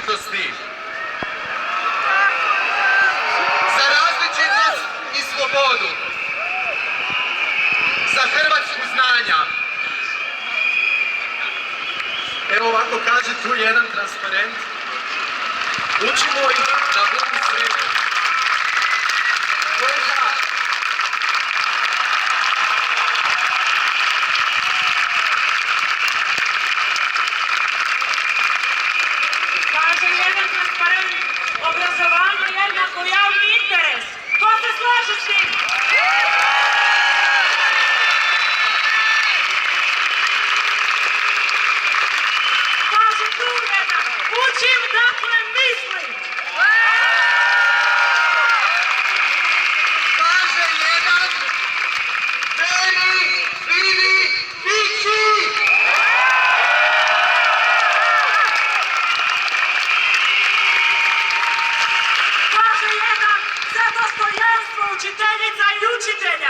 različitosti. Za različitost i slobodu. Za Hrvatsku znanja. Evo ovako kaže tu jedan transparent. Učimo ih da budu sretni. Kaže jedan transparent, obrazovanje jednako javni interes. Ko se slaže s tim? Kaže tu jedan, učim dakle mislim. Kaže jedan, veri, vidi, viči! Kaže jedan, za dostojanstvo učiteljica i učitelja.